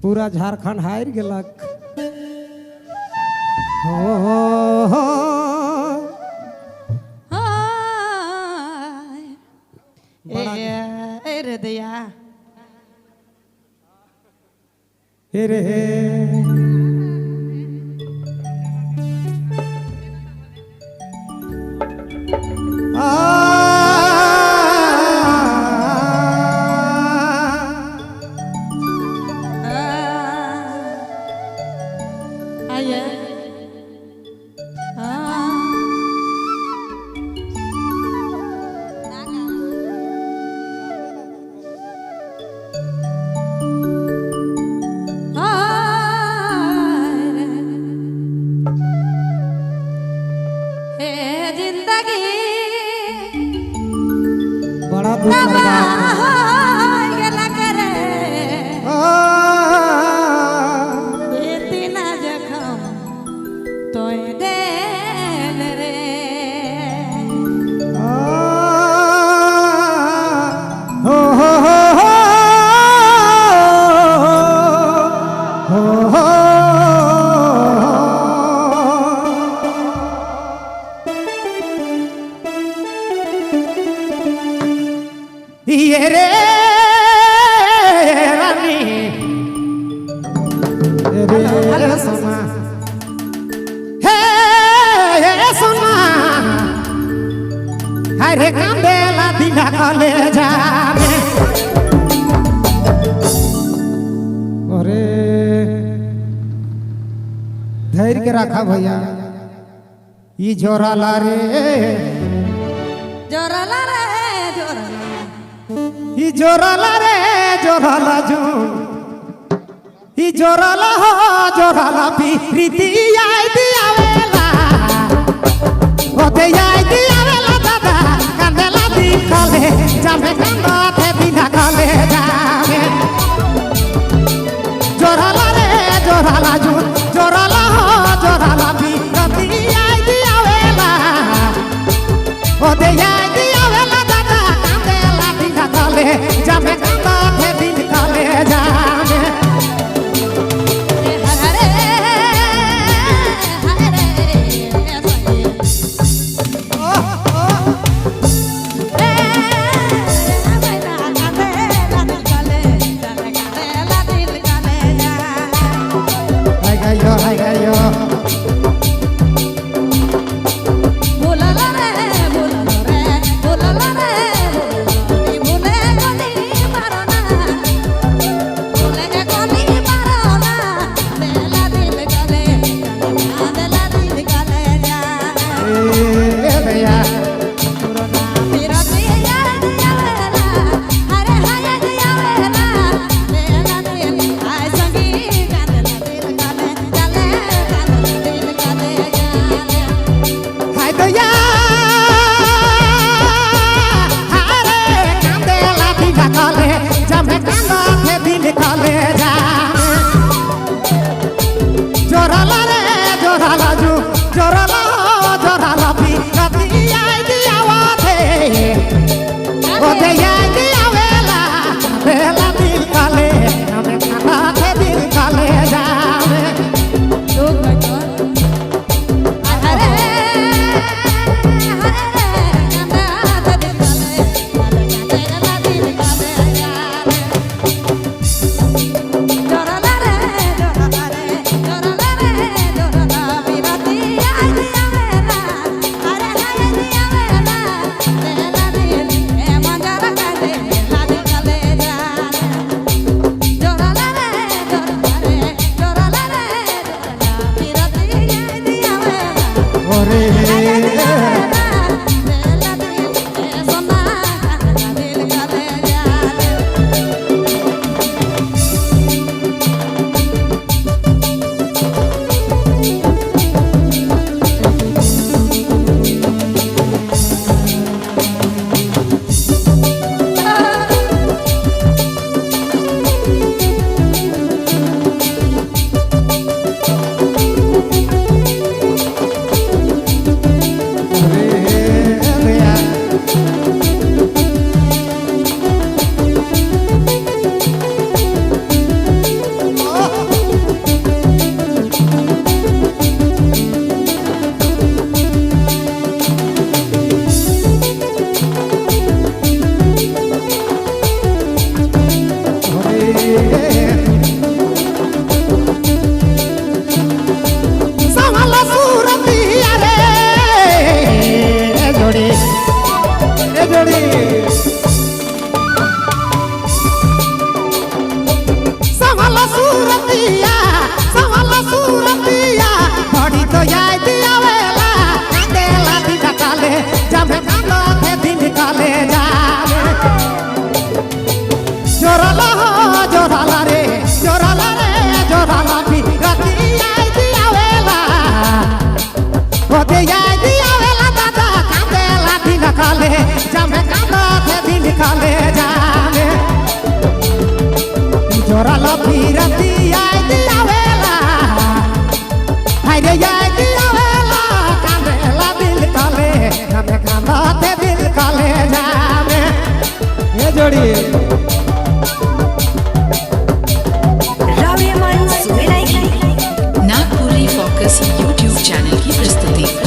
पूरा झारखंड हार गेलक। रे दया रे बड़ा दुख गेला करे इतना जखम तो दे रे ये रे रानी रे सोना हे सोना हरे कांदेला दिना कॉलेज में। अरे धैर्य के रखा भैया ये जोराला रे जोराला रे ही जोराला रे जोराला जून ही जोराला हो जोराला पी रीति आई दियावेला ओते आई दियावेला दादा कांदेला दी खाले जामे कांदा थे बिना खाले जामे जोराला रे जोराला जून जोराला हो जोराला पी रीति आई दियावेला ओते आई दियावेला दादा कांदेला दी खाले जामे कांदा थे बिना खाले जामे। नागपुरी फोकस यूट्यूब चैनल की प्रस्तुति।